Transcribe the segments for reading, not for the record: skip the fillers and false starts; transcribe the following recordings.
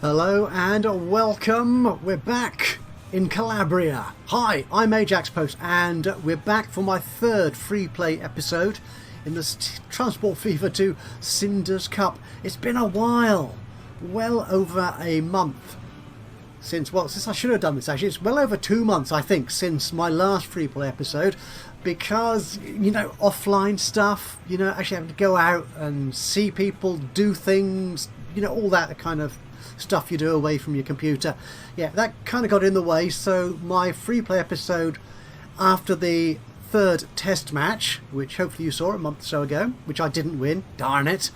Hello and welcome. We're back in Calabria. Hi, I'm Ajaxpost and we're back for my third Freeplay episode in this Transport Fever 2 Cinders Cup. It's been a while, well over a month since I should have done this actually. It's well over 2 months I think since my last Freeplay episode, because offline stuff, actually having to go out and see people, do things, all that kind of stuff you do away from your computer. Yeah, that kind of got in the way. So my Freeplay episode after the third test match, which hopefully you saw a month or so ago, which I didn't win, darn it.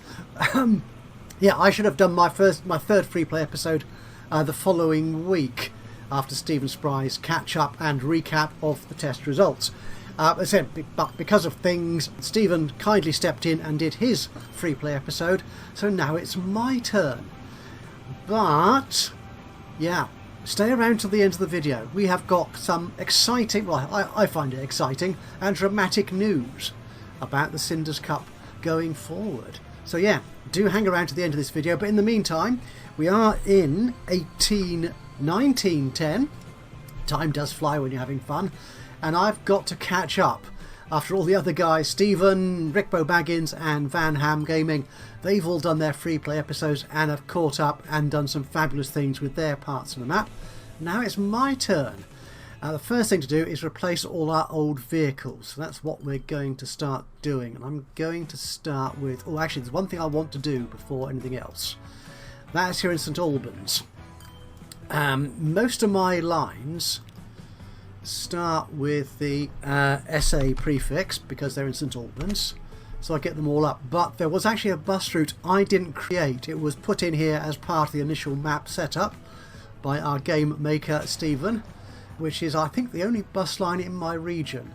Yeah, I should have done my third Freeplay episode the following week after Stephen Spry's catch up and recap of the test results. As I said, but because of things, Stephen kindly stepped in and did his Freeplay episode, so now it's my turn. But yeah, stay around till the end of the video. We have got some exciting, well, I find it exciting and dramatic news about the Cinders Cup going forward. So yeah, do hang around to the end of this video. But in the meantime, we are in 1910. Time does fly when you're having fun. And I've got to catch up. After all the other guys, Stephen, Rickbo Baggins and Van Ham Gaming, they've all done their Freeplay episodes and have caught up and done some fabulous things with their parts of the map. Now it's my turn. The first thing to do is replace all our old vehicles. So that's what we're going to start doing. And I'm going to start with... Oh, actually, there's one thing I want to do before anything else. That's here in St Albans. Most of my lines start with the SA prefix because they're in St Albans, so I get them all up. But there was actually a bus route I didn't create. It was put in here as part of the initial map setup by our game maker Stephen, which is I think the only bus line in my region,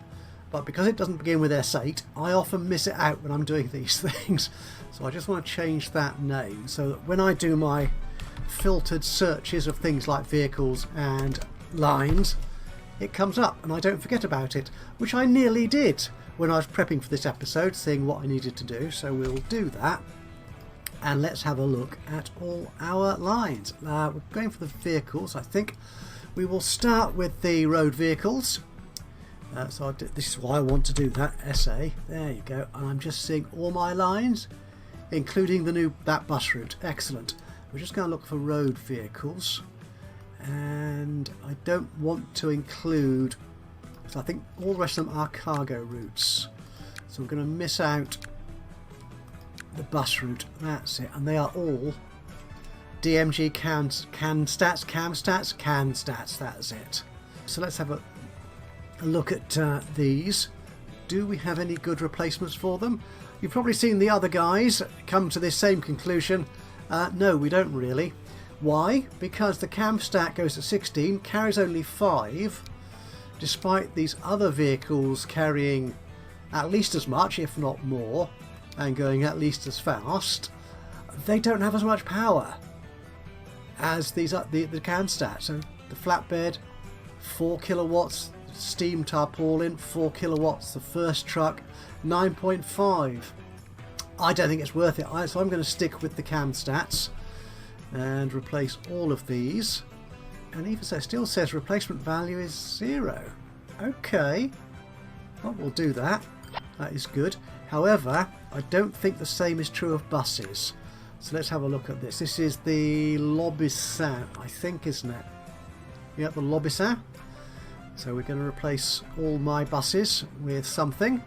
but because it doesn't begin with S8 I often miss it out when I'm doing these things, so I just want to change that name so that when I do my filtered searches of things like vehicles and lines, it comes up and I don't forget about it, which I nearly did when I was prepping for this episode, seeing what I needed to do. So we'll do that and let's have a look at all our lines. We're going for the vehicles. I think we will start with the road vehicles. This is why I want to do that. SA, there you go. And I'm just seeing all my lines, including that bus route. Excellent. We're just going to look for road vehicles. And I don't want to include, so I think all the rest of them are cargo routes, so we're going to miss out the bus route. That's it, and they are all DMG can stats. That's it. So let's have a look at these. Do we have any good replacements for them? You've probably seen the other guys come to this same conclusion. No, we don't really. Why? Because the cam stat goes to 16, carries only 5, despite these other vehicles carrying at least as much, if not more, and going at least as fast. They don't have as much power as these the cam stat. So the flatbed, 4 kilowatts, steam tarpaulin, 4 kilowatts, the first truck, 9.5. I don't think it's worth it, so I'm going to stick with the cam stats and replace all of these. And even so, it still says replacement value is 0. Okay, well, we'll do that. That is good. However, I don't think the same is true of buses. So let's have a look at this. This is the Lobissin, I think, isn't it? Yeah, the Lobissin. So we're going to replace all my buses with something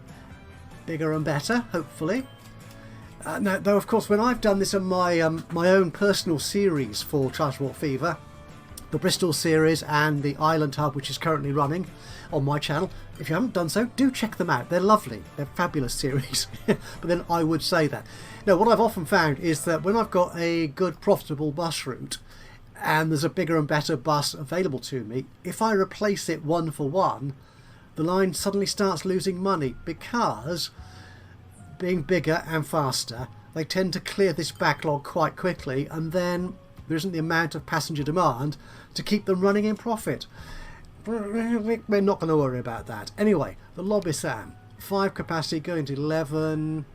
bigger and better, hopefully. Now, though, of course, when I've done this on my own personal series for Transport Fever, the Bristol series and the Island Hub, which is currently running on my channel, if you haven't done so, do check them out. They're lovely. They're fabulous series. But then I would say that. Now, what I've often found is that when I've got a good, profitable bus route and there's a bigger and better bus available to me, if I replace it one for one, the line suddenly starts losing money because, being bigger and faster, they tend to clear this backlog quite quickly, and then there isn't the amount of passenger demand to keep them running in profit. We're not going to worry about that. Anyway, the Lobissin, 5 capacity going to 11.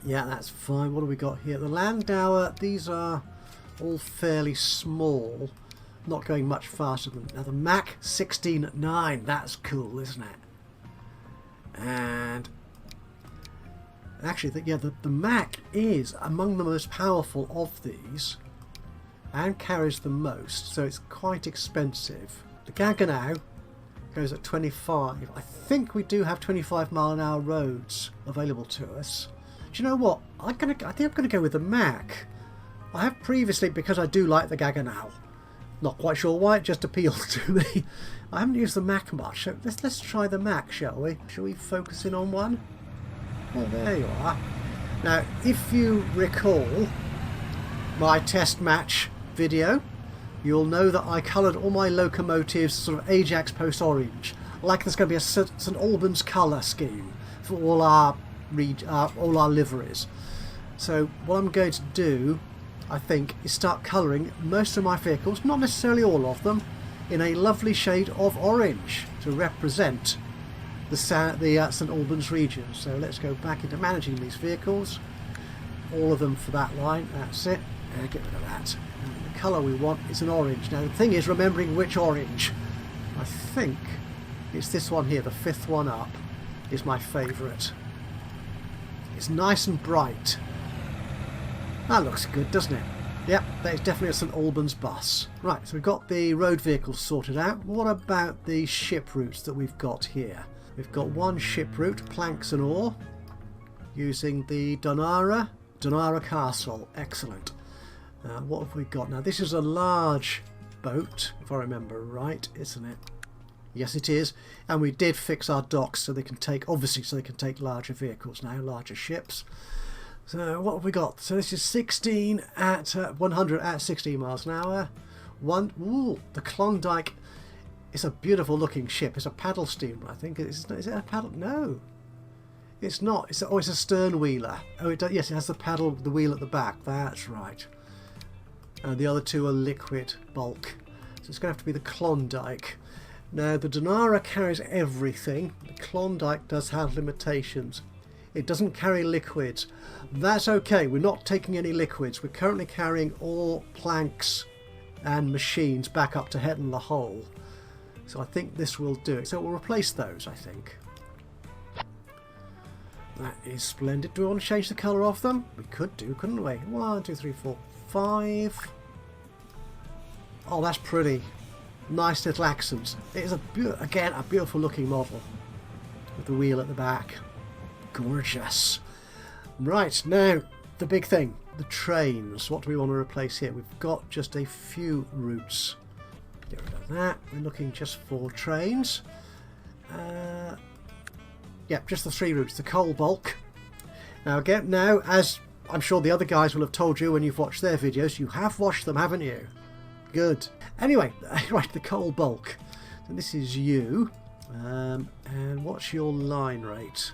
Yeah, that's fine. What do we got here? The Landauer, these are all fairly small, not going much faster than... Now the Mach 16.9, that's cool, isn't it? And actually, the Mach is among the most powerful of these and carries the most, so it's quite expensive. The Gaggenau goes at 25. I think we do have 25-mile-an-hour roads available to us. Do you know what? I think I'm going to go with the Mach. I have previously, because I do like the Gaggenau. Not quite sure why, it just appealed to me. I haven't used the Mach much, so let's try the Mach, shall we? Shall we focus in on one? Well, there you are. Now, if you recall my test match video, you'll know that I coloured all my locomotives sort of Ajaxpost orange, like there's going to be a St Albans colour scheme for all our liveries. So what I'm going to do, I think, is start colouring most of my vehicles, not necessarily all of them, in a lovely shade of orange to represent the St Albans region. So let's go back into managing these vehicles, all of them for that line. That's it. Get rid of that. And the colour we want is an orange. Now the thing is remembering which orange. I think it's this one here, the 5th one up, is my favourite. It's nice and bright. That looks good, doesn't it? Yep, that is definitely a St Albans bus. Right, so we've got the road vehicles sorted out. What about the ship routes that we've got here? We've got one ship route, planks and ore, using the Donara Castle. Excellent. What have we got now? This is a large boat, if I remember right, isn't it? Yes, it is. And we did fix our docks so they can take, obviously, so they can take larger vehicles now, larger ships. So what have we got? So this is 16 at 100 at 16 miles an hour. Ooh, the Klondike. It's a beautiful looking ship. It's a paddle steamer, I think. Is it a paddle? No, it's not. It's a stern wheeler. Oh, it does. Yes, it has the wheel at the back. That's right. And the other two are liquid bulk. So it's going to have to be the Klondike. Now the Donara carries everything. The Klondike does have limitations. It doesn't carry liquids. That's okay. We're not taking any liquids. We're currently carrying all planks and machines back up to Head and the Hole. So I think this will do it. So we'll replace those, I think. That is splendid. Do we want to change the colour of them? We could do, couldn't we? 1, 2, 3, 4, 5. Oh, that's pretty. Nice little accents. It is, again, a beautiful looking model with the wheel at the back. Gorgeous. Right, now the big thing, the trains. What do we want to replace here? We've got just a few routes. Get rid of that. We're looking just for trains. Yep, just the 3 routes. The coal bulk. Now again, as I'm sure the other guys will have told you when you've watched their videos, you have watched them, haven't you? Good. Anyway, right, the coal bulk. So this is you. And what's your line rate?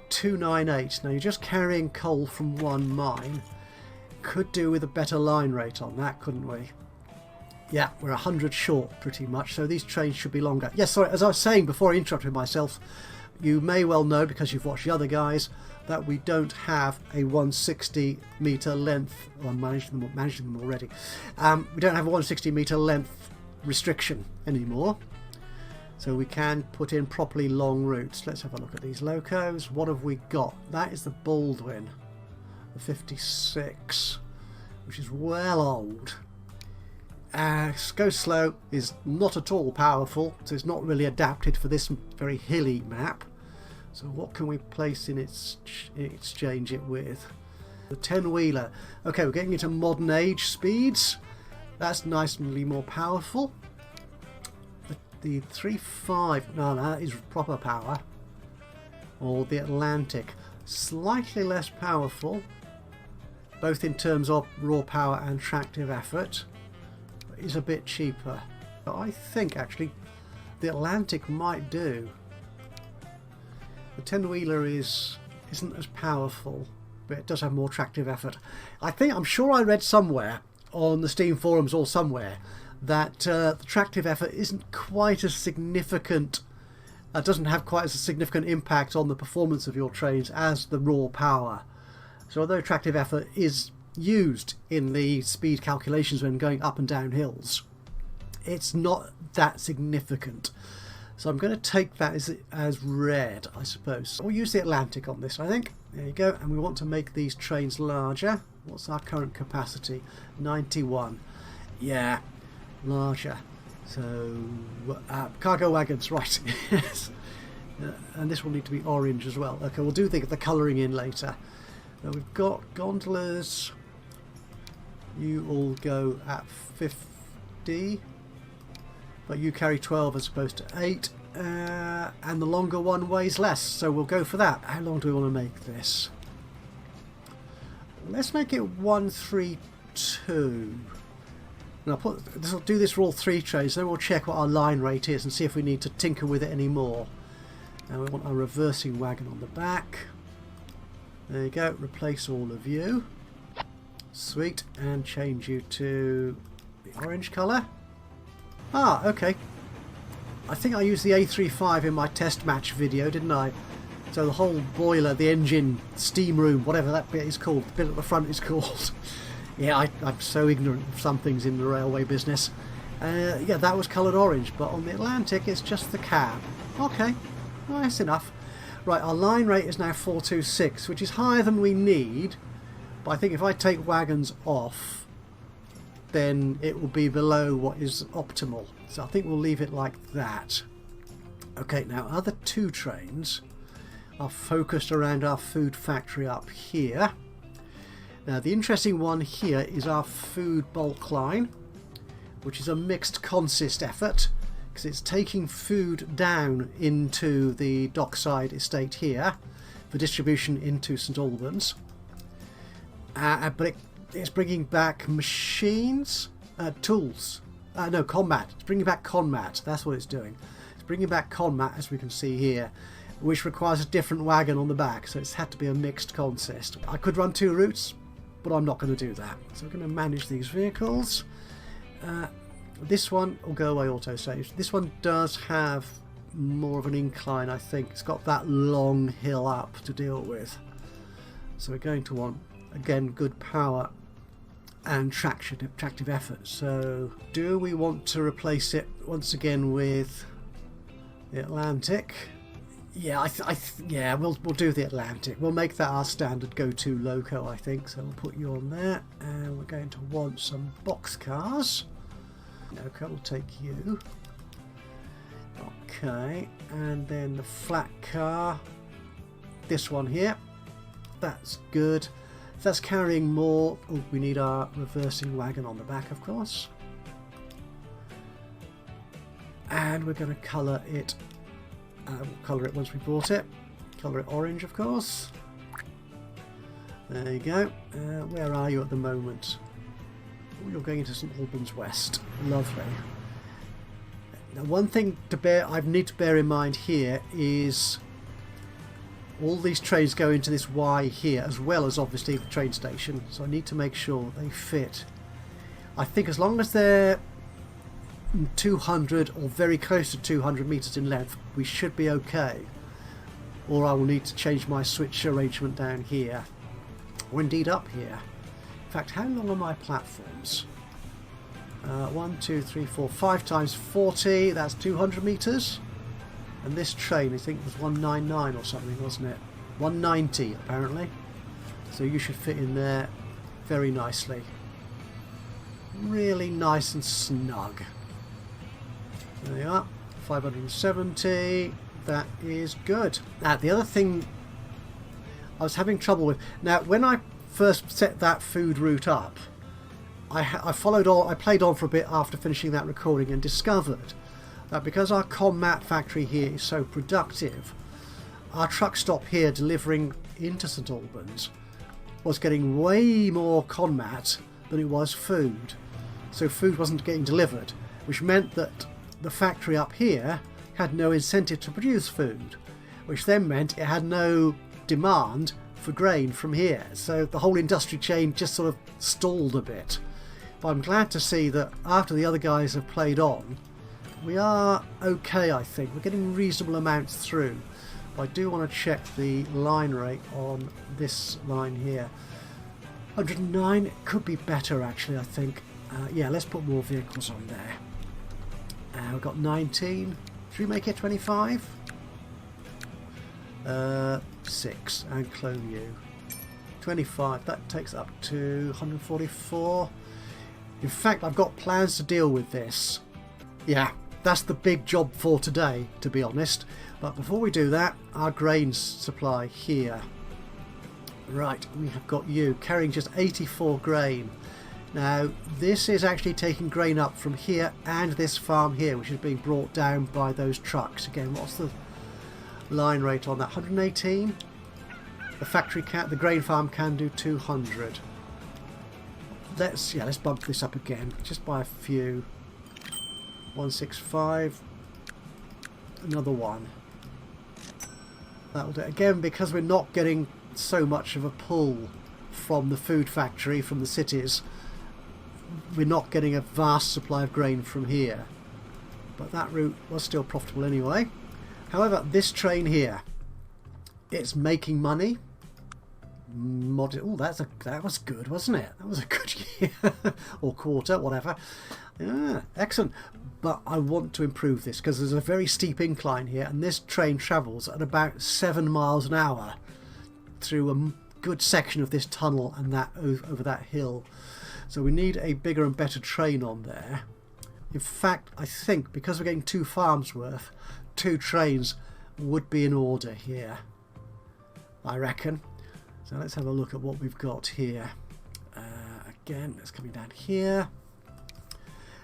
298. Now you're just carrying coal from one mine. Could do with a better line rate on that, couldn't we? Yeah, we're 100 short pretty much, so these trains should be longer. Yes, sorry, as I was saying before I interrupted myself, you may well know, because you've watched the other guys, that we don't have a 160 metre length. Well, I'm managing them already. We don't have a 160 metre length restriction anymore. So we can put in properly long routes. Let's have a look at these locos. What have we got? That is the Baldwin, the 56, which is well old. Go Slow is not at all powerful, so it's not really adapted for this very hilly map. So what can we place in exchange it with? The 10-wheeler. Okay, we're getting into modern age speeds. That's nicely more powerful. The 3.5, no, that is proper power. Or the Atlantic, slightly less powerful, both in terms of raw power and tractive effort. Is a bit cheaper. But I think actually the Atlantic might do. The 10-wheeler isn't as powerful, but it does have more tractive effort. I'm sure I read somewhere on the Steam forums or somewhere that the tractive effort isn't quite as significant, doesn't have quite as a significant impact on the performance of your trains as the raw power. So although tractive effort is used in the speed calculations when going up and down hills. It's not that significant. So I'm going to take that as red, I suppose. We'll use the Atlantic on this, I think. There you go. And we want to make these trains larger. What's our current capacity? 91. Yeah, larger. So, cargo wagons, right. Yes. And this will need to be orange as well. Okay, we'll do the colouring in later. Now we've got gondolas. You all go at 50. But you carry 12 as opposed to 8. And the longer one weighs less, so we'll go for that. How long do we want to make this? Let's make it 132. And I'll do this for all 3 trains, then we'll check what our line rate is and see if we need to tinker with it anymore. Now we want our reversing wagon on the back. There you go, replace all of you. Sweet, and change you to the orange colour. Ah, okay. I think I used the A35 in my test match video, didn't I? So the whole boiler, the engine, steam room, whatever that bit is called, the bit at the front is called. Yeah, I'm so ignorant of some things in the railway business. Yeah, that was coloured orange, but on the Atlantic it's just the cab. Okay, well, that's enough. Right, our line rate is now 426, which is higher than we need, but I think if I take wagons off, then it will be below what is optimal. So I think we'll leave it like that. Okay, now other 2 trains are focused around our food factory up here. Now the interesting one here is our food bulk line, which is a mixed consist effort, because it's taking food down into the dockside estate here for distribution into St Albans. But it's bringing back machines, tools. No, Conmat. It's bringing back Conmat. That's what it's doing. It's bringing back Conmat, as we can see here, which requires a different wagon on the back. So it's had to be a mixed consist. I could run 2 routes, but I'm not going to do that. So we're going to manage these vehicles. This one will go away autosave. This one does have more of an incline, I think. It's got that long hill up to deal with. So we're going to want, again, good power and tractive effort. So do we want to replace it once again with the Atlantic? Yeah, yeah, we'll do the Atlantic. We'll make that our standard go-to loco, I think. So we'll put you on there, and we're going to want some box cars. Okay, we'll take you. Okay, and then the flat car. This one here. That's good. That's carrying more. Oh, we need our reversing wagon on the back, of course. And we're going to colour it. We'll colour it once we bought it. Colour it orange, of course. There you go. Where are you at the moment? Oh, you're going into St Albans West. Lovely. Now, one thing I need to bear in mind here is all these trains go into this Y here, as well as obviously the train station, so I need to make sure they fit. I think as long as they're 200 or very close to 200 metres in length, we should be okay. Or I will need to change my switch arrangement down here, or indeed up here. In fact, how long are my platforms? 1, 2, 3, 4, 5 times 40, that's 200 metres. And this train, I think, was 199 or something, wasn't it? 190, apparently. So you should fit in there very nicely. Really nice and snug. There you are. 570. That is good. Now, the other thing I was having trouble with. Now, when I first set that food route up, I played on for a bit after finishing that recording and discovered that because our Conmat factory here is so productive, our truck stop here delivering into St Albans was getting way more Conmat than it was food. So food wasn't getting delivered, which meant that the factory up here had no incentive to produce food, which then meant it had no demand for grain from here. So the whole industry chain just sort of stalled a bit. But I'm glad to see that after the other guys have played on, we are okay, I think. We're getting reasonable amounts through. But I do want to check the line rate on this line here. 109, it could be better actually, I think. Yeah, let's put more vehicles on there. We've got 19. Should we make it 25? 6, and clone you. 25, that takes up to 144. In fact, I've got plans to deal with this. Yeah, that's the big job for today, to be honest. But before we do that, our grain supply here. Right, we have got you carrying just 84 grain. Now, this is actually taking grain up from here and this farm here, which is being brought down by those trucks. Again, what's the line rate on that? 118? The factory can, the grain farm can do 200. Let's bump this up again, just by a few. 165. Another one. That'll do it. Again, because we're not getting so much of a pull from the food factory, from the cities, we're not getting a vast supply of grain from here. But that route was still profitable anyway. However, this train here, it's making money. Oh, that was good, wasn't it? That was a good year or quarter, whatever. Yeah, excellent. But I want to improve this because there's a very steep incline here, and this train travels at about 7 miles an hour through a good section of this tunnel and that over that hill. So we need a bigger and better train on there. In fact, I think because we're getting 2 farms worth, 2 trains would be in order here, I reckon. So let's have a look at what we've got here. Again, it's coming down here.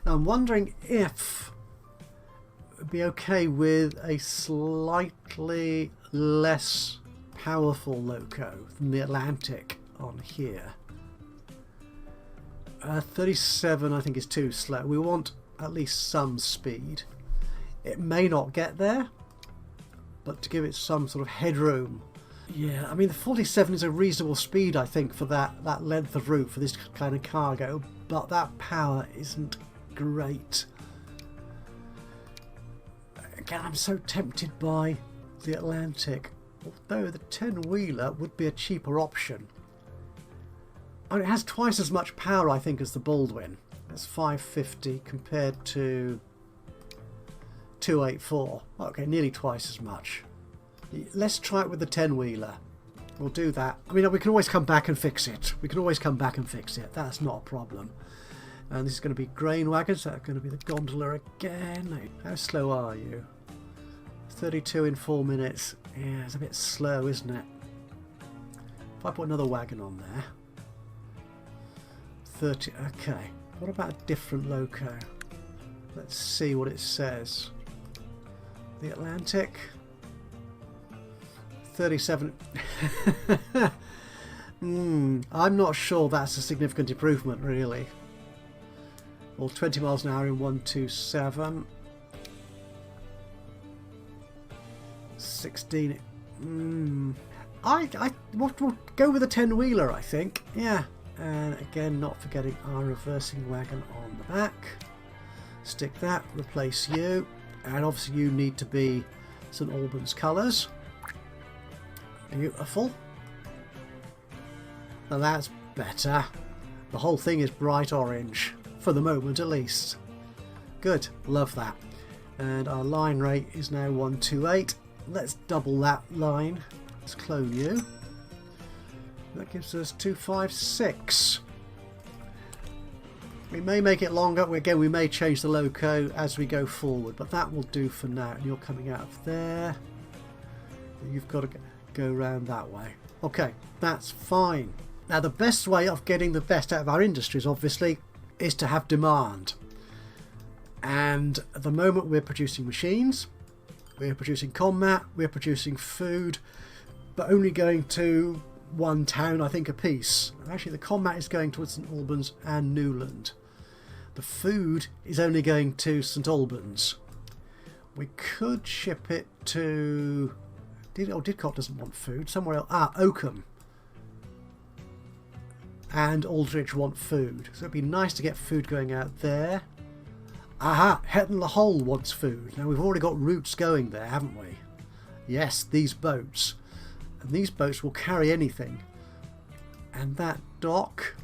Now I'm wondering if it would be okay with a slightly less powerful loco than the Atlantic on here. 37 I think is too slow. We want at least some speed. It may not get there, but to give it some sort of headroom. Yeah, I mean the 47 is a reasonable speed I think for that length of route for this kind of cargo, but that power isn't great. Again, I'm so tempted by the Atlantic, although the 10-wheeler would be a cheaper option. I mean, it has twice as much power I think as the Baldwin. That's 550 compared to 284. Okay, nearly twice as much. Let's try it with the 10-wheeler. We'll do that. I mean, we can always come back and fix it. That's not a problem. And this is going to be grain wagons. That's going to be the gondola again. How slow are you? 32 in 4 minutes. Yeah, it's a bit slow, isn't it? If I put another wagon on there. 30. Okay. What about a different loco? Let's see what it says. The Atlantic. 37. I'm not sure that's a significant improvement, really. Or 20 miles an hour in 127. 16. We'll go with a 10-wheeler, I think. Yeah. And again, not forgetting our reversing wagon on the back. Stick that, replace you. And obviously you need to be St Albans colours. Beautiful. Now that's better. The whole thing is bright orange. For the moment at least. Good, love that. And our line rate is now 128. Let's double that line. Let's clone you. That gives us 256. We may make it longer. Again, we may change the loco as we go forward, but that will do for now. And you're coming out of there. You've got to go around that way. Okay, that's fine. Now the best way of getting the best out of our industries, obviously, is to have demand. And at the moment we're producing machines, we're producing combat, we're producing food, but only going to one town, I think, a piece. Actually, the combat is going towards St Albans and Newland. The food is only going to St Albans. We could ship it to... Didcot doesn't want food. Somewhere else. Oakham. And Aldridge want food. So it'd be nice to get food going out there. Aha! Hetton the Hole wants food. Now we've already got routes going there, haven't we? Yes, these boats. And these boats will carry anything. And that dock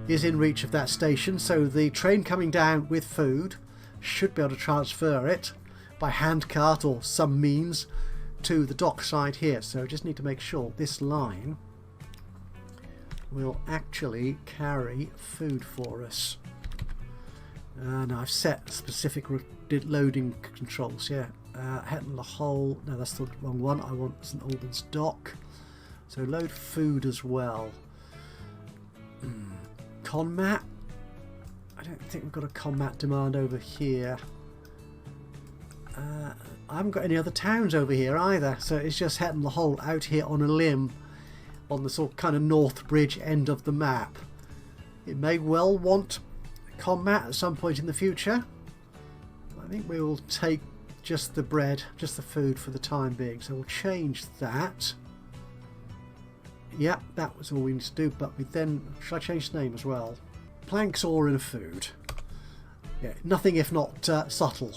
is in reach of that station, so the train coming down with food should be able to transfer it by handcart or some means to the dock side here. So just need to make sure this line will actually carry food for us. And I've set specific loading controls. Yeah, head in the hole. No, that's the wrong one. I want St Albans dock. So load food as well. Conmat. I don't think we've got a conmat demand over here. I haven't got any other towns over here either, so it's just head in the hole out here on a limb on the sort of kind of North Bridge end of the map. It may well want combat at some point in the future. I think we will take just the bread, just the food for the time being, so we'll change that. Yep, that was all we need to do, but we then... Should I change the name as well? Planks, ore and food. Yeah, nothing if not subtle.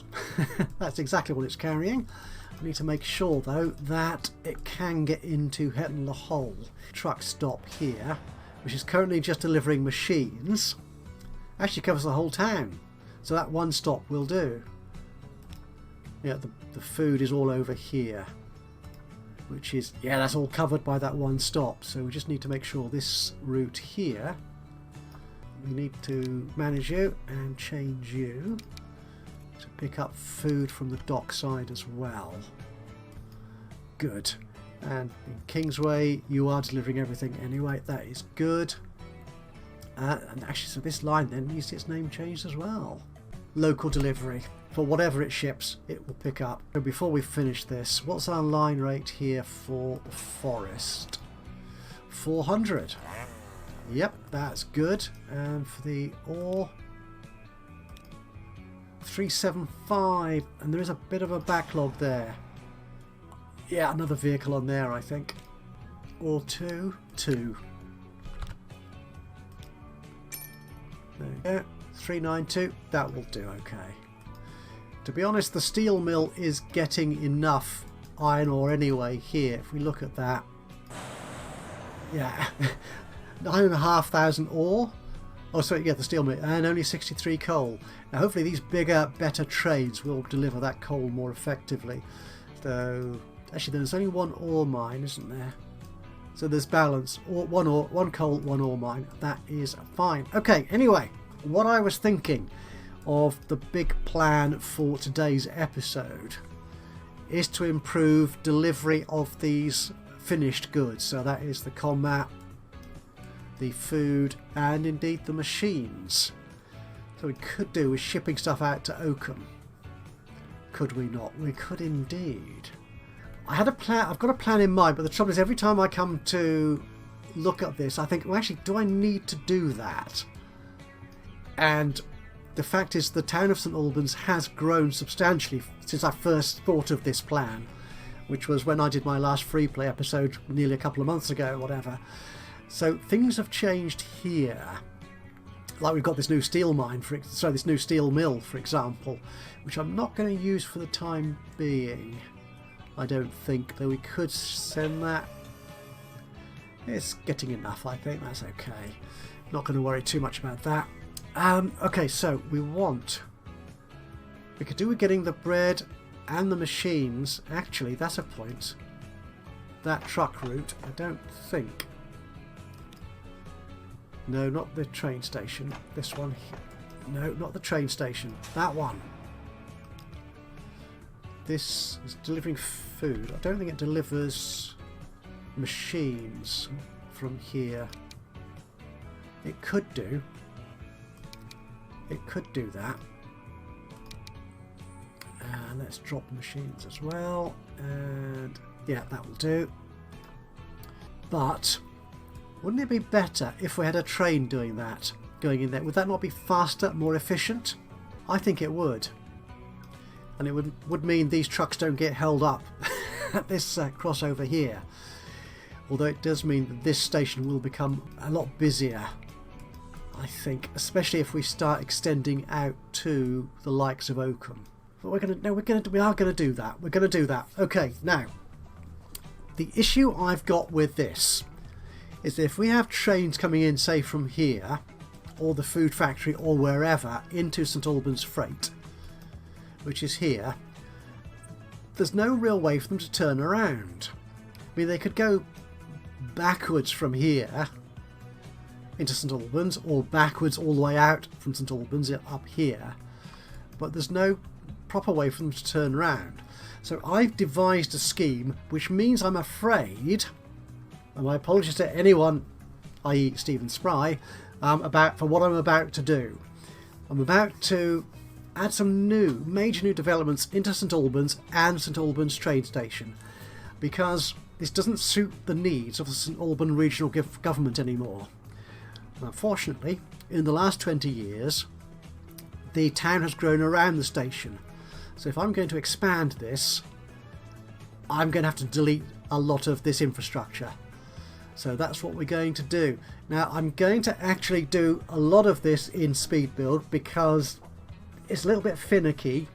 That's exactly what it's carrying. I need to make sure though that it can get into head in the hole. Truck stop here, which is currently just delivering machines. Actually covers the whole town, so that one stop will do. Yeah, the food is all over here, which is, yeah, that's all covered by that one stop. So we just need to make sure this route here, we need to manage you and change you to pick up food from the dock side as well. Good. And in Kingsway you are delivering everything anyway, that is good. And actually, so this line then needs its name changed as well. Local delivery. For whatever it ships, it will pick up. So before we finish this, what's our line rate here for Forest? 400. Yep, that's good. And for the ore, 375. And there is a bit of a backlog there. Yeah, another vehicle on there, I think. Ore 2. There we go. 392. That will do okay. To be honest, the steel mill is getting enough iron ore anyway here. If we look at that. Yeah. 9,500 ore. Oh, sorry, yeah, the steel mill. And only 63 coal. Now, hopefully these bigger, better trains will deliver that coal more effectively. So, actually, there's only one ore mine, isn't there? So there's balance. One coal, one ore mine. That is fine. Okay, anyway, what I was thinking of the big plan for today's episode is to improve delivery of these finished goods. So that is the combat, the food, and indeed the machines. So we could do with shipping stuff out to Oakham. Could we not? We could indeed. I had a plan. I've got a plan in mind, but the trouble is every time I come to look at this, I think, well, actually, do I need to do that? And the fact is the town of St Albans has grown substantially since I first thought of this plan, which was when I did my last Freeplay episode nearly a couple of months ago or whatever. So things have changed here. Like we've got this new steel mine, this new steel mill, for example, which I'm not going to use for the time being. I don't think, though we could send that. It's getting enough, I think. That's okay. Not going to worry too much about that. Okay, so we could do with getting the bread and the machines. Actually, that's a point. That truck route, I don't think. No, not the train station. This one. No, not the train station. That one. This is delivering food. I don't think it delivers machines from here. It could do. It could do that. And let's drop machines as well. And yeah, that will do. But wouldn't it be better if we had a train doing that, going in there? Would that not be faster, more efficient? I think it would. And it would mean these trucks don't get held up at this crossover here. Although it does mean that this station will become a lot busier, I think, especially if we start extending out to the likes of Oakham. But we are going to do that. We're going to do that. Okay, now the issue I've got with this is if we have trains coming in, say from here, or the food factory or wherever, into St Albans Freight, which is here, there's no real way for them to turn around. I mean, they could go backwards from here into St Albans, or backwards all the way out from St Albans up here, but there's no proper way for them to turn around. So I've devised a scheme which means I'm afraid, and my apologies to anyone, i.e. Stephen Spry, for what I'm about to do. I'm about to add some major new developments into St Albans and St Albans train station, because this doesn't suit the needs of the St Albans regional government anymore. Unfortunately, in the last 20 years, the town has grown around the station. So if I'm going to expand this, I'm going to have to delete a lot of this infrastructure. So that's what we're going to do. Now, I'm going to actually do a lot of this in speed build because it's a little bit finicky,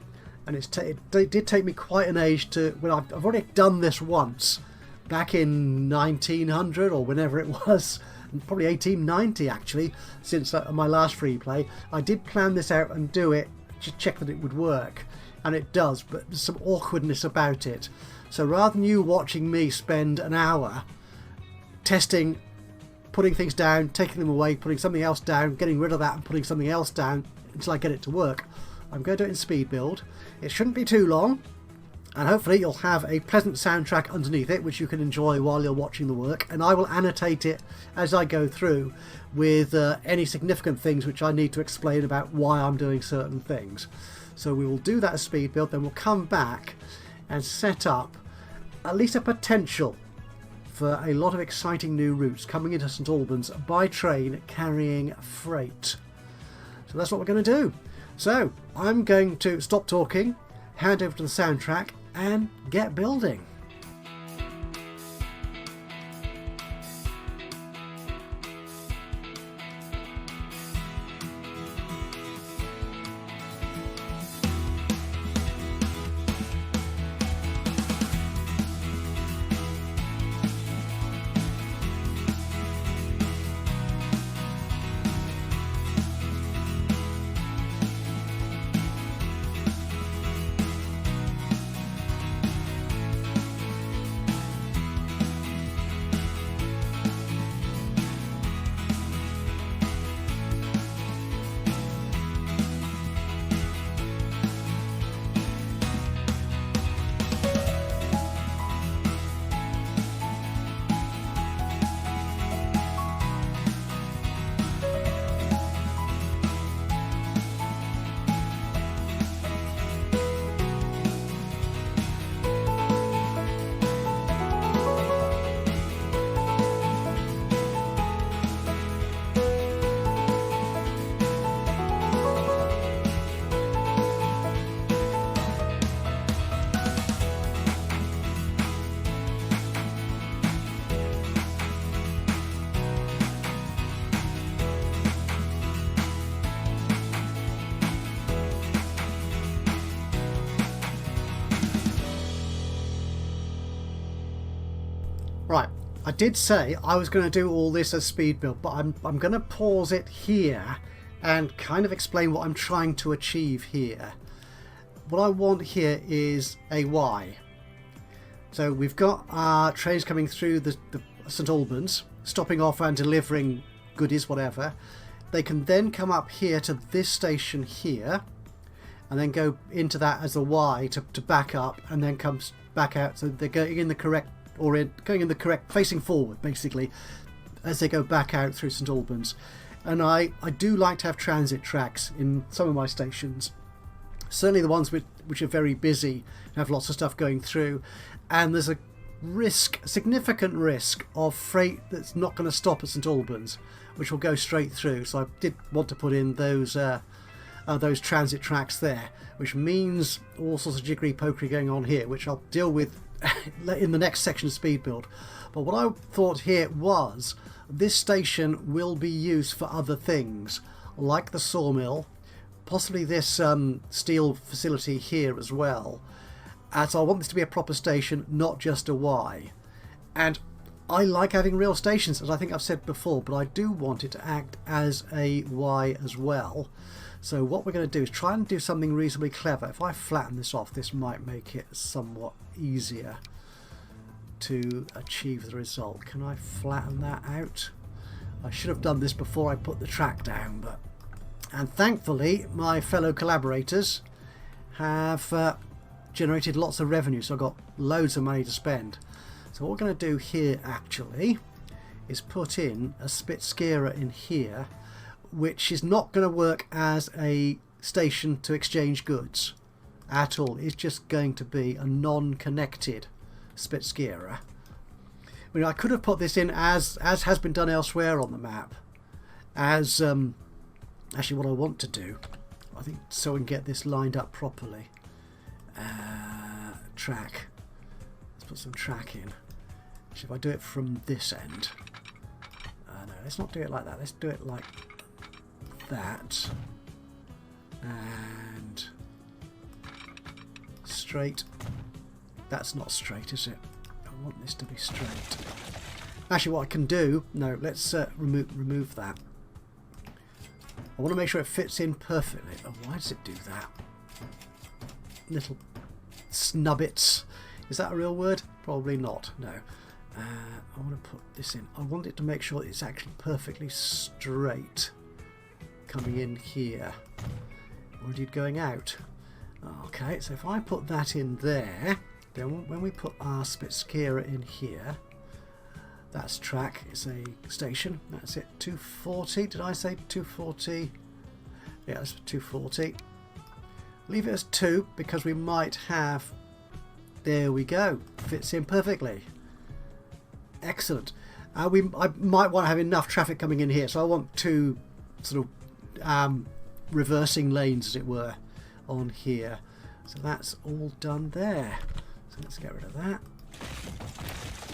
and it did take me quite an age to... Well, I've already done this once, back in 1900 or whenever it was, probably 1890 actually, since my last Freeplay. I did plan this out and do it to check that it would work, and it does, but there's some awkwardness about it. So rather than you watching me spend an hour testing, putting things down, taking them away, putting something else down, getting rid of that and putting something else down until I get it to work, I'm going to do it in speed build. It shouldn't be too long, and hopefully you'll have a pleasant soundtrack underneath it which you can enjoy while you're watching the work, and I will annotate it as I go through with any significant things which I need to explain about why I'm doing certain things. So we will do that as speed build, then we'll come back and set up at least a potential for a lot of exciting new routes coming into St Albans by train carrying freight. So that's what we're going to do. So I'm going to stop talking, hand over to the soundtrack and get building. Right, I did say I was going to do all this as speed build, but I'm going to pause it here and kind of explain what I'm trying to achieve here. What I want here is a Y. So we've got our trains coming through the St Albans, stopping off and delivering goodies, whatever. They can then come up here to this station here, and then go into that as a Y to back up, and then comes back out. So they're going in the correct, facing forward basically, as they go back out through St Albans. And I do like to have transit tracks in some of my stations, certainly the ones which are very busy, have lots of stuff going through, and there's a significant risk of freight that's not going to stop at St Albans, which will go straight through. So I did want to put in those transit tracks there, which means all sorts of jiggery pokery going on here, which I'll deal with in the next section of speed build. But what I thought here was this station will be used for other things, like the sawmill, possibly this steel facility here as well. So I want this to be a proper station, not just a Y. And I like having real stations, as I think I've said before, but I do want it to act as a Y as well. So what we're going to do is try and do something reasonably clever. If I flatten this off, this might make it somewhat easier to achieve the result. Can I flatten that out? I should have done this before I put the track down, but and thankfully my fellow collaborators have generated lots of revenue, so I've got loads of money to spend. So what we're going to do here actually is put in a spit skewer in here, which is not going to work as a station to exchange goods at all. It's just going to be a non-connected spit skewer. I mean, I could have put this in as has been done elsewhere on the map, as actually what I want to do, I think, so we can get this lined up properly. Track. Let's put some track in. Actually, if I do it from this end, no, let's not do it like that. Let's do it like that, and straight. That's not straight, is it? I want this to be straight. Actually, what I can do, no, let's remove that. I want to make sure it fits in perfectly. Oh, why does it do that? Little snubbits. Is that a real word? Probably not. No. I want to put this in. I want it to make sure it's actually perfectly straight coming in here. Or indeed going out. Okay, so if I put that in there, then when we put our spit skewer in here, that's track, it's a station, that's it, 240, did I say 240? Yeah, that's 240. Leave it as 2 because we might have, there we go, fits in perfectly. Excellent. I might want to have enough traffic coming in here, so I want 2 sort of reversing lanes, as it were, on here. So that's all done there. So let's get rid of that.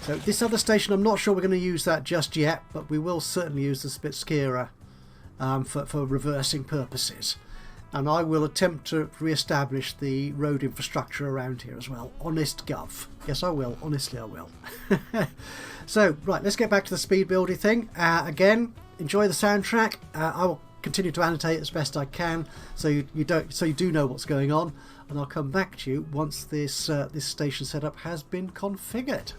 So this other station, I'm not sure we're going to use that just yet, but we will certainly use the spit skewer for reversing purposes. And I will attempt to re-establish the road infrastructure around here as well. Honest gov. Yes, I will. Honestly, I will. So, right, let's get back to the speed building thing. Again, enjoy the soundtrack. I will continue to annotate as best I can, so you do know what's going on, and I'll come back to you once this this station setup has been configured.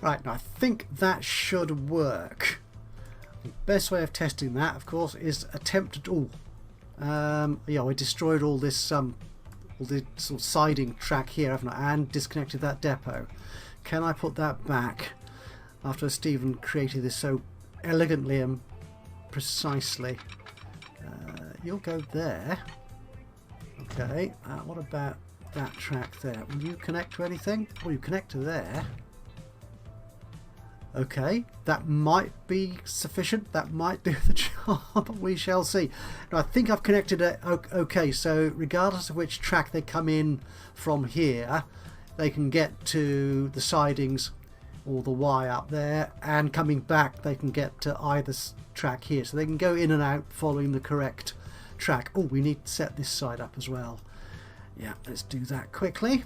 Right, now I think that should work. The best way of testing that, of course, is attempt to... yeah, I destroyed all this sort of siding track here, haven't I? And disconnected that depot. Can I put that back after Stephen created this so elegantly and precisely? You'll go there. Okay, what about that track there? Will you connect to anything? Well, you connect to there. Okay, that might be sufficient. That might do the job. We shall see. Now, I think I've connected it. Okay, so regardless of which track they come in from here, they can get to the sidings or the Y up there, and coming back they can get to either track here. So they can go in and out following the correct track. Oh, we need to set this side up as well. Yeah, let's do that quickly.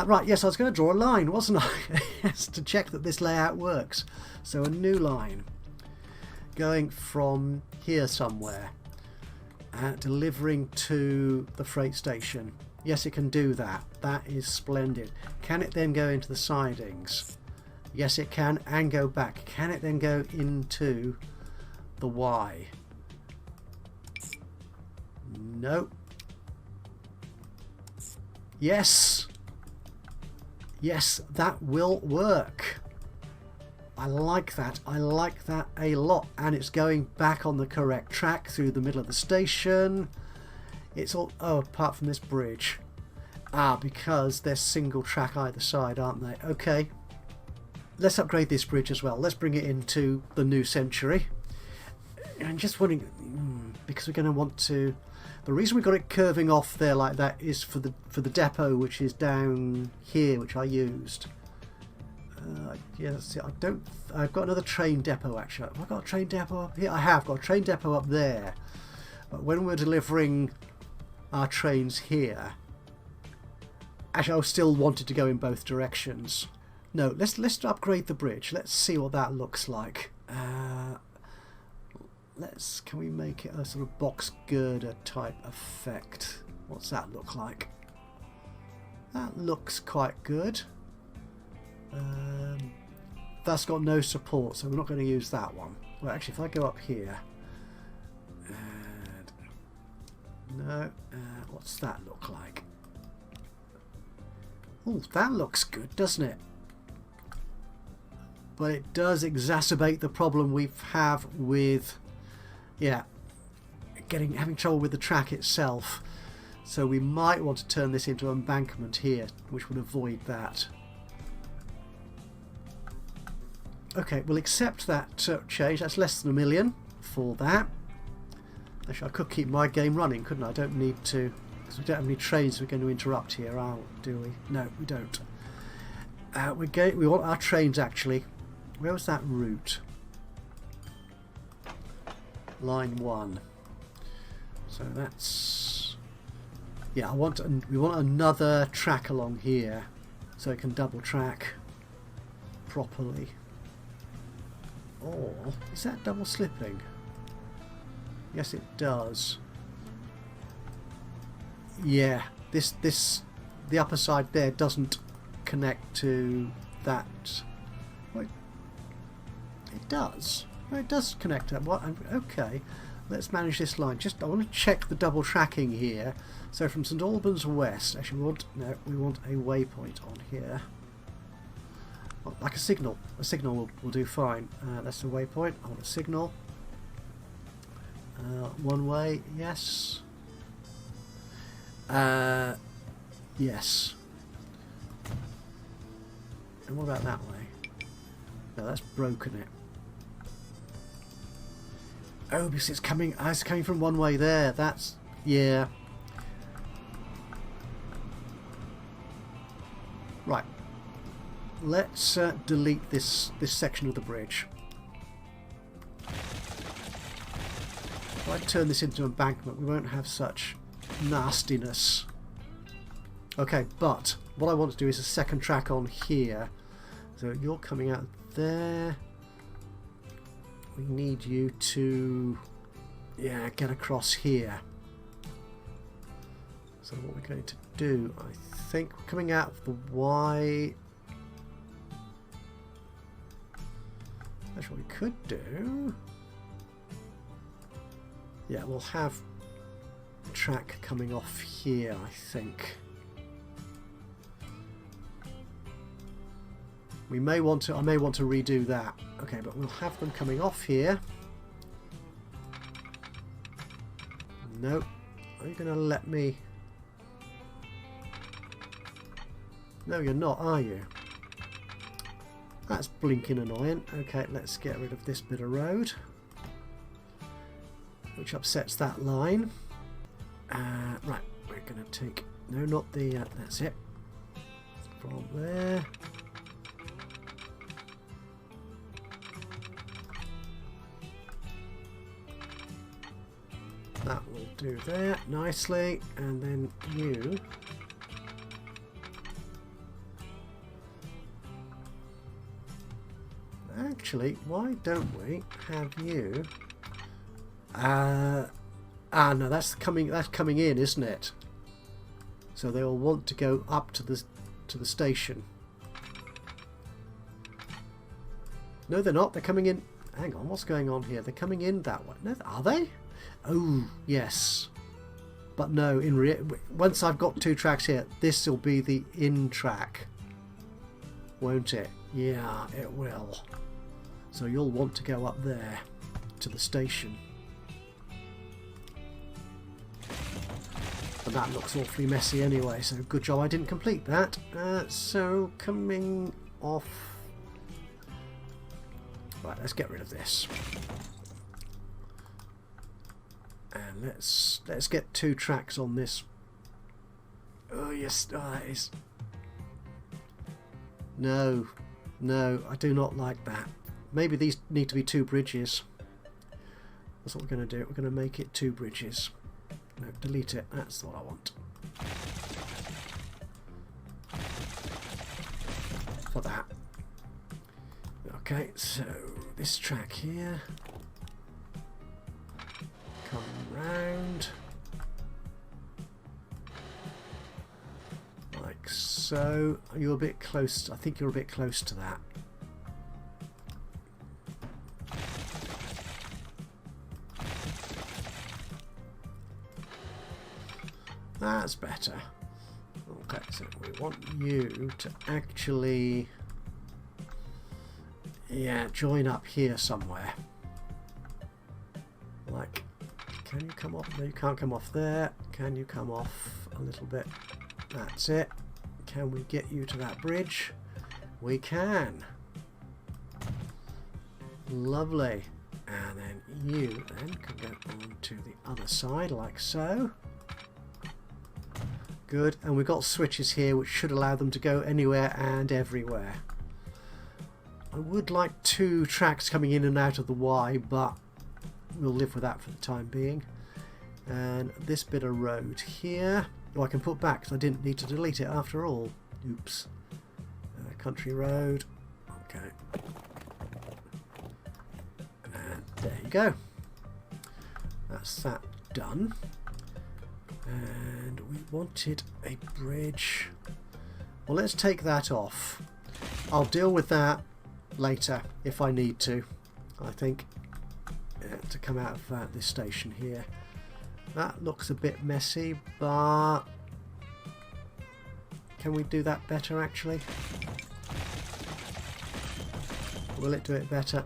Right, yes, I was going to draw a line, wasn't I? Yes, to check that this layout works. So a new line going from here somewhere, delivering to the freight station. Yes, it can do that. That is splendid. Can it then go into the sidings? Yes, it can, and go back. Can it then go into the Y? Nope. Yes. Yes, that will work. I like that. I like that a lot. And it's going back on the correct track through the middle of the station. It's all... oh, apart from this bridge. Ah, because they're single track either side, aren't they? Okay. Let's upgrade this bridge as well. Let's bring it into the new century. And just wondering... because we're going to want to... the reason we got it curving off there like that is for the depot, which is down here, which I used. Yeah, that's it. I've got another train depot actually. Have I got a train depot up here? I have got a train depot up there. But when we're delivering our trains here, actually I still wanted to go in both directions. No, let's upgrade the bridge. Let's see what that looks like. Can we make it a sort of box girder type effect? What's that look like? That looks quite good. That's got no support, so we're not going to use that one. Well, actually, if I go up here, and no, what's that look like? Oh, that looks good, doesn't it? But it does exacerbate the problem we have with, yeah, having trouble with the track itself. So we might want to turn this into an embankment here, which would avoid that. Okay, we'll accept that change. That's less than $1 million for that. Actually, I could keep my game running, couldn't I? I don't need to, because we don't have any trains we're going to interrupt here, do we? No, we don't. We want our trains actually. Where was that route? Line 1. So that's, yeah. We want another track along here, so it can double track properly. Or is that double slipping? Yes, it does. Yeah, the upper side there doesn't connect to that. Wait, it does. Oh, it does connect to that. What? Okay, let's manage this line. I want to check the double tracking here. So from St Albans West, actually, we want a waypoint on here. Well, like a signal. A signal will do fine. That's the waypoint. I want a signal. One way, yes. Yes. And what about that way? No, that's broken it. Oh, because it's coming from one way there. That's, yeah. Right. Let's delete this section of the bridge. If I turn this into an embankment, we won't have such nastiness. Okay, but what I want to do is a second track on here. So you're coming out there. We need you to, yeah, get across here. So what we're going to do, I think, we're coming out of the Y. That's what we could do. Yeah, we'll have track coming off here, I think. I may want to redo that. Okay, but we'll have them coming off here. No. Are you going to let me? No, you're not, are you? That's blinking annoying. Okay, let's get rid of this bit of road, which upsets that line. Right, we're going to take... No, not the... that's it. From there. That will do there nicely. And then you... Actually, why don't we have you... no, that's coming in, isn't it? So they will want to go up to the station. No, they're not. They're coming in. Hang on, what's going on here? They're coming in that way. No, are they? Oh, yes. But no, once I've got two tracks here, this will be the in track, won't it? Yeah, it will. So you'll want to go up there to the station. But that looks awfully messy anyway, so good job I didn't complete that. So coming off... Right, let's get rid of this. And let's get two tracks on this. Oh yes, that is... No, I do not like that. Maybe these need to be two bridges. That's what we're going to do. We're going to make it two bridges. No, delete it. That's what I want. For that. Okay, so this track here. Come round. Like so. Are you a bit close? I think you're a bit close to that. That's better. Okay, so we want you to actually, yeah, join up here somewhere. Like, can you come off? No, you can't come off there. Can you come off a little bit? That's it. Can we get you to that bridge? We can. Lovely. And then you then can go on to the other side like so. Good, and we've got switches here which should allow them to go anywhere and everywhere. I would like 2 tracks coming in and out of the Y, but we'll live with that for the time being. And this bit of road here, oh, I can put back because I didn't need to delete it after all. Oops. Country road. Okay. And there you go. That's that done. And we wanted a bridge. Well, let's take that off. I'll deal with that later if I need to. I think to come out of this station here. That looks a bit messy, but can we do that better actually? Will it do it better?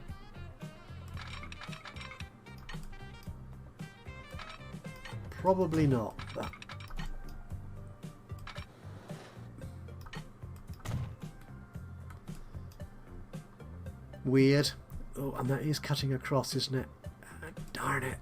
Probably not, but weird. Oh, and that is cutting across, isn't it? Darn it.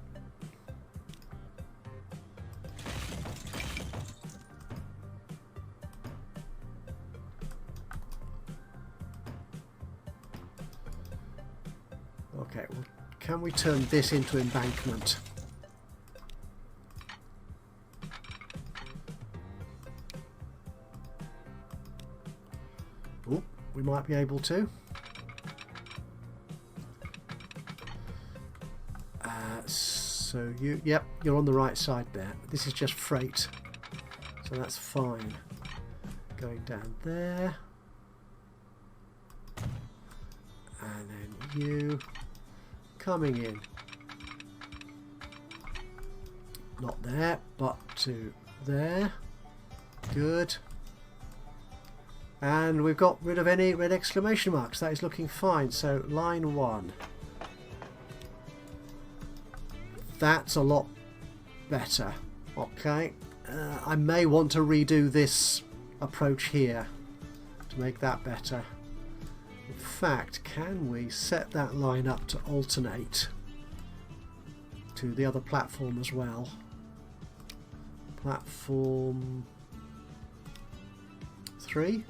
Okay, well, can we turn this into embankment? Oh, we might be able to. So you, yep, you're on the right side there. This is just freight, so that's fine. Going down there, and then you coming in. Not there, but to there. Good. And we've got rid of any red exclamation marks. That is looking fine. So line 1. That's a lot better. Okay. I may want to redo this approach here to make that better. In fact, can we set that line up to alternate to the other platform as well? Platform 3.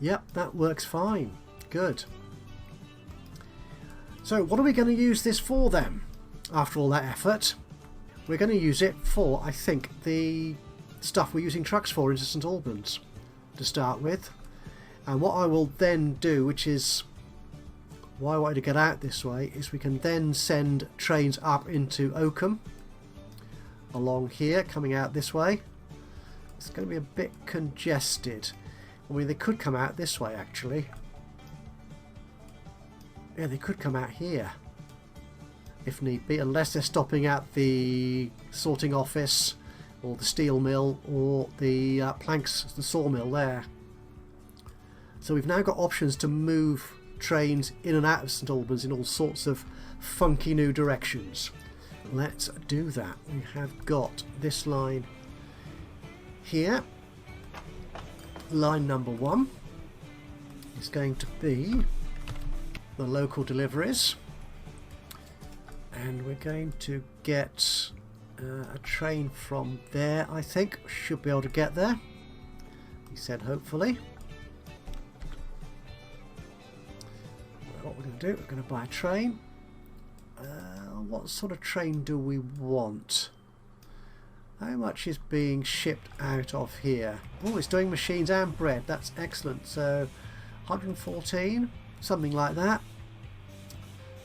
Yep, that works fine. Good. So what are we going to use this for then? After all that effort, we're going to use it for, I think, the stuff we're using trucks for into St Albans to start with. And what I will then do, which is why I wanted to get out this way, is we can then send trains up into Oakham along here, coming out this way. It's going to be a bit congested. I mean, they could come out this way actually. Yeah, they could come out here if need be, unless they're stopping at the sorting office or the steel mill or the planks, the sawmill there. So we've now got options to move trains in and out of St Albans in all sorts of funky new directions. Let's do that. We have got this line here. Line number 1 is going to be the local deliveries, and we're going to get a train from there. I think should be able to get there, he said, hopefully. What we're going to do, we're going to buy a train. What sort of train do we want? How much is being shipped out of here? Oh, it's doing machines and bread. That's excellent. So 114, something like that.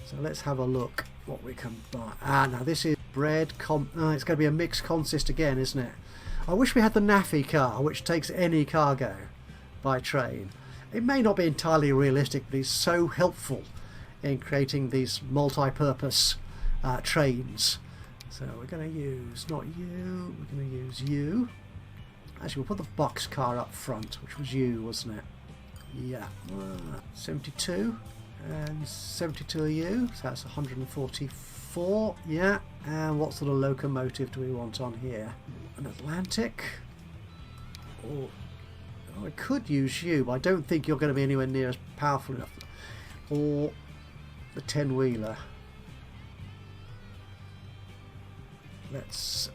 So let's have a look what we can buy. Now this is bread. It's going to be a mixed consist again, isn't it? I wish we had the NAFI car, which takes any cargo by train. It may not be entirely realistic, but it's so helpful in creating these multi-purpose trains. So we're going to use, not you, we're going to use you. Actually, we'll put the box car up front, which was you, wasn't it? Yeah. 72 and 72 are you, so that's 144. Yeah. And what sort of locomotive do we want on here? An Atlantic? Or I could use you, but I don't think you're going to be anywhere near as powerful enough. Or the 10-wheeler. let's...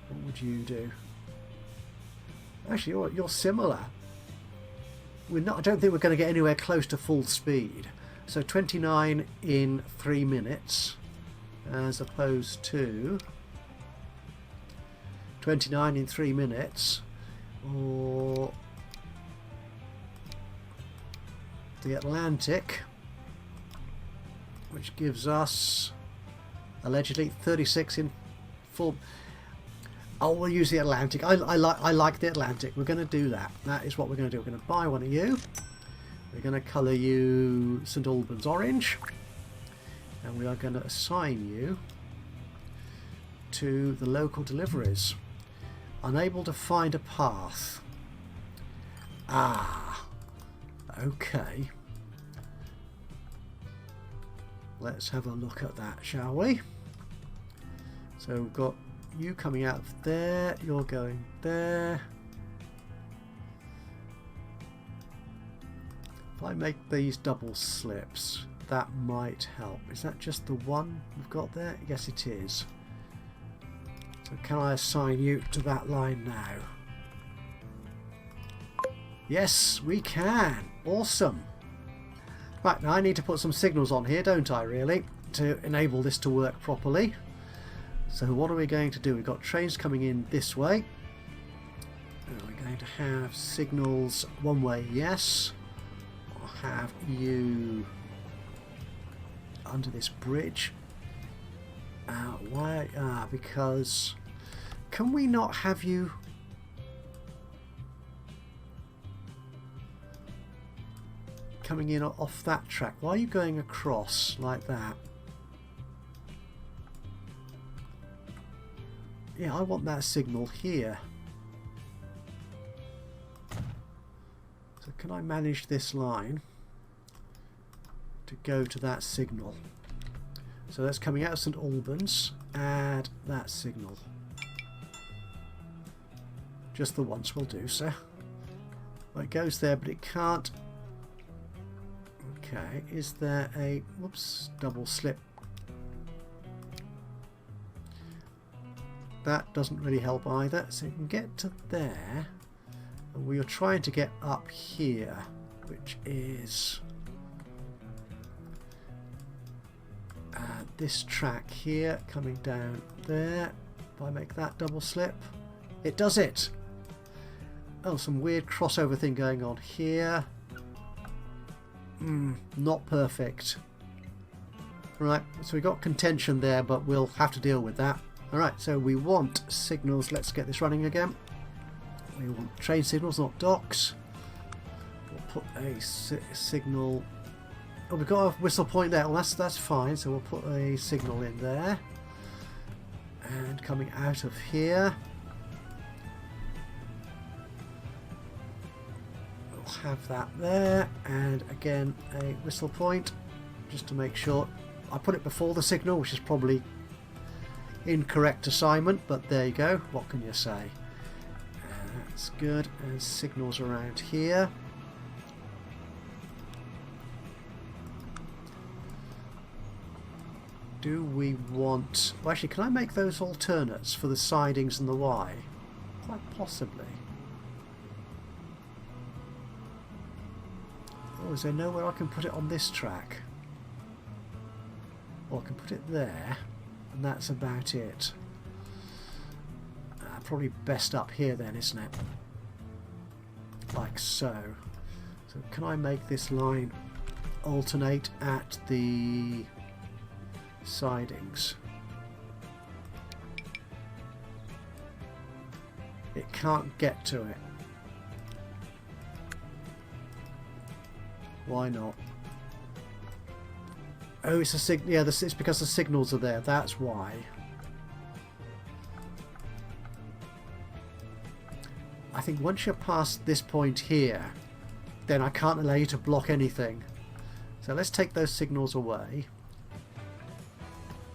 what would you do? Actually, you're similar. We're not. I don't think we're going to get anywhere close to full speed. So 29 in 3 minutes, as opposed to 29 in 3 minutes, or the Atlantic, which gives us allegedly 36 in 4. Oh, we'll use the Atlantic. I like the Atlantic. We're going to do that. That is what we're going to do. We're going to buy one of you. We're going to colour you St Albans orange. And we are going to assign you to the local deliveries. Unable to find a path. Ah. Okay. Let's have a look at that, shall we? So we've got you coming out of there, you're going there. If I make these double slips, that might help. Is that just the one we've got there? Yes, it is. So can I assign you to that line now? Yes, we can. Awesome. Right, now I need to put some signals on here, don't I, really, to enable this to work properly. So what are we going to do? We've got trains coming in this way. And we're going to have signals one way, yes. I'll have you under this bridge. Why? Because... Can we not have you... coming in off that track? Why are you going across like that? Yeah, I want that signal here. So can I manage this line to go to that signal? So that's coming out of St Albans. Add that signal. Just the once will do, sir. Well, it goes there, but it can't. Okay, is there a... Whoops, double slip. That doesn't really help either. So you can get to there. And we are trying to get up here, which is this track here coming down there. If I make that double slip, it does it. Oh, some weird crossover thing going on here. Not perfect. Right, so we got contention there, but we'll have to deal with that. Alright, so we want signals. Let's get this running again. We want train signals, not docks. We'll put a signal... Oh, we've got a whistle point there. Well, that's fine. So we'll put a signal in there. And coming out of here, we'll have that there. And again, a whistle point, just to make sure. I put it before the signal, which is probably incorrect assignment, but there you go. What can you say? That's good. And signals around here. Do we want... Well, actually, can I make those alternates for the sidings and the Y? Quite possibly. Oh, is there nowhere I can put it on this track? Or I can put it there. And that's about it. Probably best up here then, isn't it? Like so. So can I make this line alternate at the sidings? It can't get to it. Why not? Oh, it's a yeah, it's because the signals are there. That's why. I think once you're past this point here, then I can't allow you to block anything. So let's take those signals away.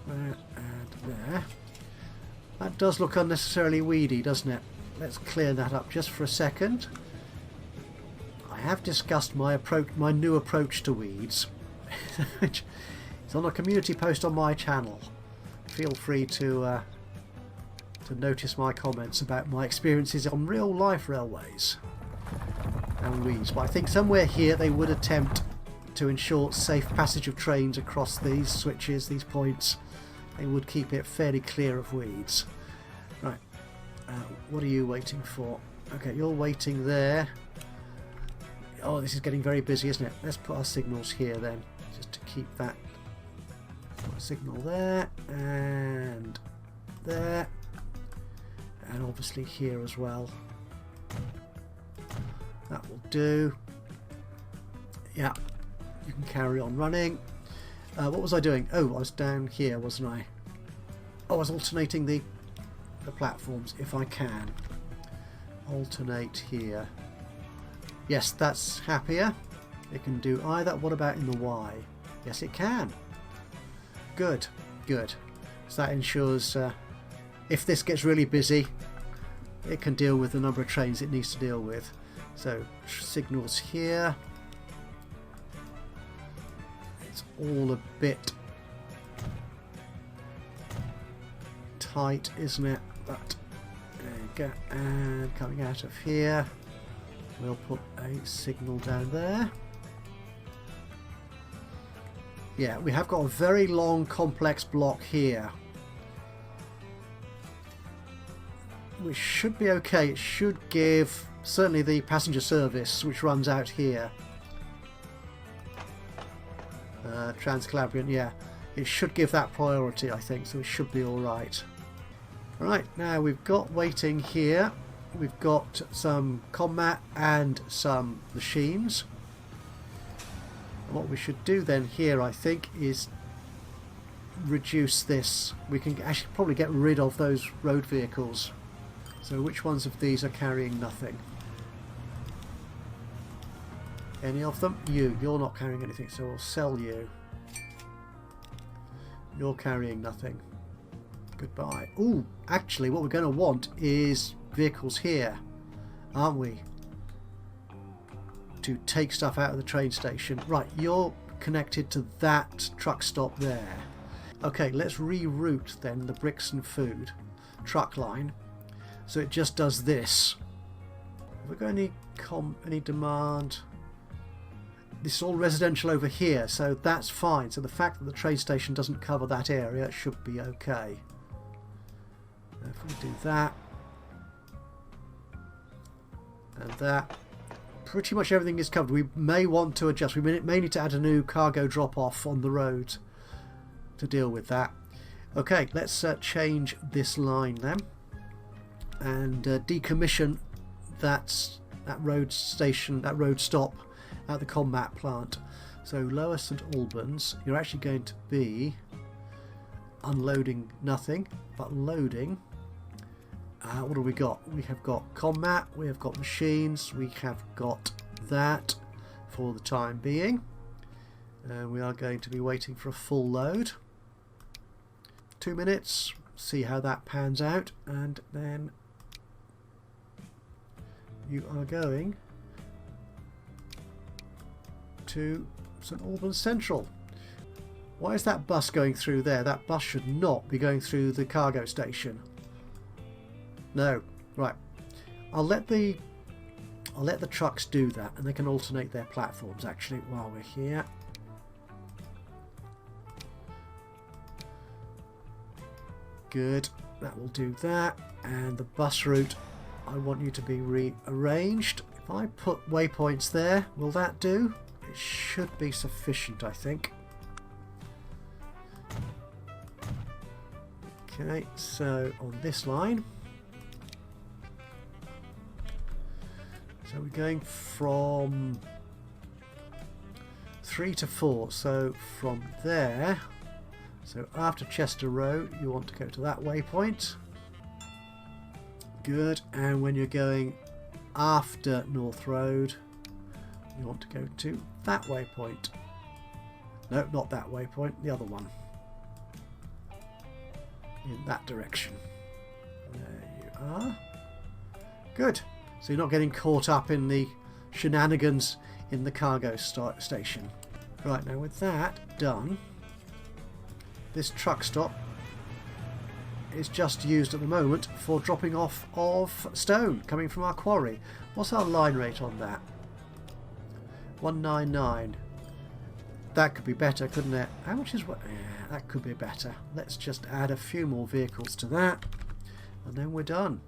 There and there. That does look unnecessarily weedy, doesn't it? Let's clear that up just for a second. I have discussed my new approach to weeds. It's on a community post on my channel. Feel free to notice my comments about my experiences on real life railways and weeds. But I think somewhere here they would attempt to ensure safe passage of trains across these switches, these points. They would keep it fairly clear of weeds. Right, what are you waiting for? Okay, you're waiting there. Oh, this is getting very busy, isn't it? Let's put our signals here then, just to keep that signal there and there, and obviously here as well. That will do. Yeah, you can carry on running. What was I doing? Oh, I was down here, wasn't I? Oh, I was alternating the platforms. If I can alternate here. Yes, that's happier. It can do either. What about in the Y? Yes, it can. Good, good. So that ensures if this gets really busy, it can deal with the number of trains it needs to deal with. So signals here. It's all a bit tight, isn't it? But there you go. And coming out of here, we'll put a signal down there. Yeah, we have got a very long complex block here, which should be okay. It should give certainly the passenger service, which runs out here, Collabrian, yeah, it should give that priority, I think, so it should be alright. Right, now we've got waiting here, we've got some combat and some machines. What we should do then here, I think, is reduce this. We can actually probably get rid of those road vehicles. So which ones of these are carrying nothing? Any of them? You're not carrying anything, so we'll sell you. You're carrying nothing. Goodbye. Ooh, actually what we're going to want is vehicles here, aren't we? To take stuff out of the train station. Right, you're connected to that truck stop there. Okay, let's reroute then the bricks and food truck line so it just does this. Have we got any demand? This is all residential over here, so that's fine. So the fact that the train station doesn't cover that area should be okay. If we do that and that, pretty much everything is covered. We may want to adjust. We may need to add a new cargo drop-off on the road to deal with that. Okay, let's change this line then and decommission that road station, that road stop at the combat plant. So Lower St Albans, you're actually going to be unloading nothing but loading. What have we got? We have got combat, we have got machines, we have got that for the time being. We are going to be waiting for a full load. 2 minutes, see how that pans out, and then you are going to St Albans Central. Why is that bus going through there? That bus should not be going through the cargo station. No, right. I'll let the trucks do that, and they can alternate their platforms actually while we're here. Good, that will do that. And the bus route, I want you to be rearranged. If I put waypoints there, will that do? It should be sufficient, I think. Okay, so on this line, so we're going from 3 to 4, so from there, so after Chester Road you want to go to that waypoint. Good, and when you're going after North Road you want to go to that waypoint. No, not that waypoint, the other one. In that direction. There you are. Good. So you're not getting caught up in the shenanigans in the cargo station. Right, now with that done, this truck stop is just used at the moment for dropping off of stone coming from our quarry. What's our line rate on that? 199. That could be better, couldn't it? How much is what? Yeah, that could be better. Let's just add a few more vehicles to that, and then we're done.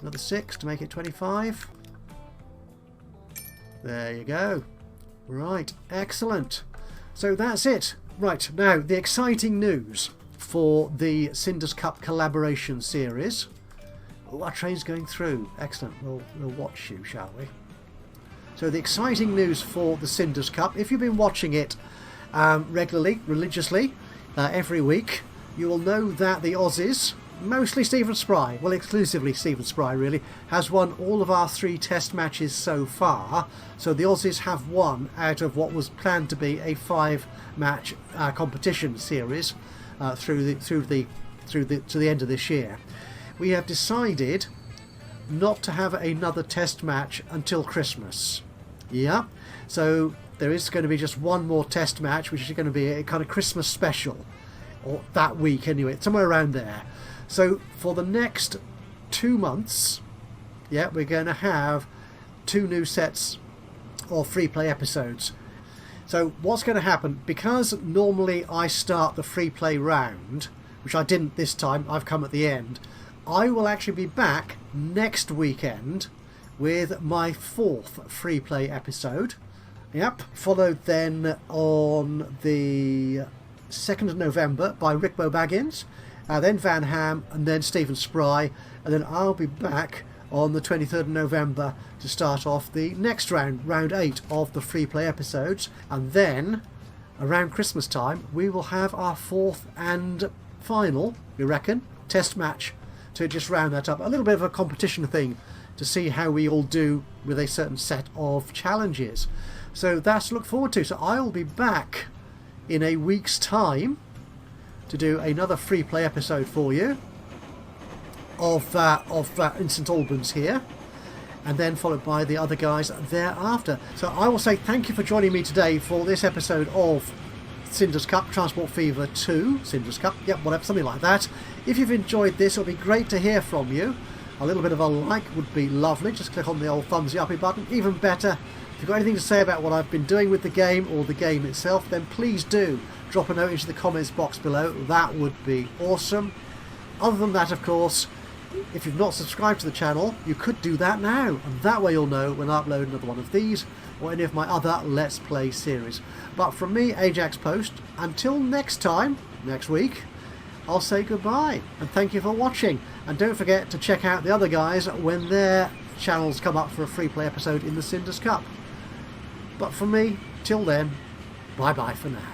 Another 6 to make it 25. There you go. Right, excellent. So that's it. Right, now the exciting news for the Cinders Cup collaboration series. Oh, our train's going through. Excellent. We'll watch you, shall we? So the exciting news for the Cinders Cup, if you've been watching it regularly, religiously, every week, you will know that the Aussies, mostly Stephen Spry, well exclusively Stephen Spry really, has won all of our 3 test matches so far. So the Aussies have won out of what was planned to be a 5-match competition series to the end of this year. We have decided not to have another test match until Christmas. Yeah, so there is going to be just one more test match, which is going to be a kind of Christmas special, or that week anyway, somewhere around there. So for the next 2 months, yeah, we're going to have 2 new sets of Freeplay episodes. So what's going to happen, because normally I start the Freeplay round, which I didn't this time, I've come at the end, I will actually be back next weekend with my 4th Freeplay episode. Yep, followed then on the 2nd of November by Rickbo Baggins, then Van Ham, and then Stephen Spry, and then I'll be back on the 23rd of November to start off the next round, round 8 of the Freeplay episodes, and then around Christmas time we will have our 4th and final, we reckon, test match to just round that up. A little bit of a competition thing to see how we all do with a certain set of challenges. So that's to look forward to. So I'll be back in a week's time to do another Freeplay episode for you of St Albans here, and then followed by the other guys thereafter. So I will say thank you for joining me today for this episode of Cinders Cup, Transport Fever 2, Cinders Cup, yep, whatever, something like that. If you've enjoyed this, it'll be great to hear from you. A little bit of a like would be lovely. Just click on the old thumbsy uppy button. Even better, if you've got anything to say about what I've been doing with the game or the game itself, then please do drop a note into the comments box below. That would be awesome. Other than that, of course, if you've not subscribed to the channel, you could do that now, and that way you'll know when I upload another one of these or any of my other Let's Play series. But from me, Ajaxpost, until next time, next week, I'll say goodbye and thank you for watching. And don't forget to check out the other guys when their channels come up for a Freeplay episode in the Cinders Cup. But from me, till then, bye bye for now.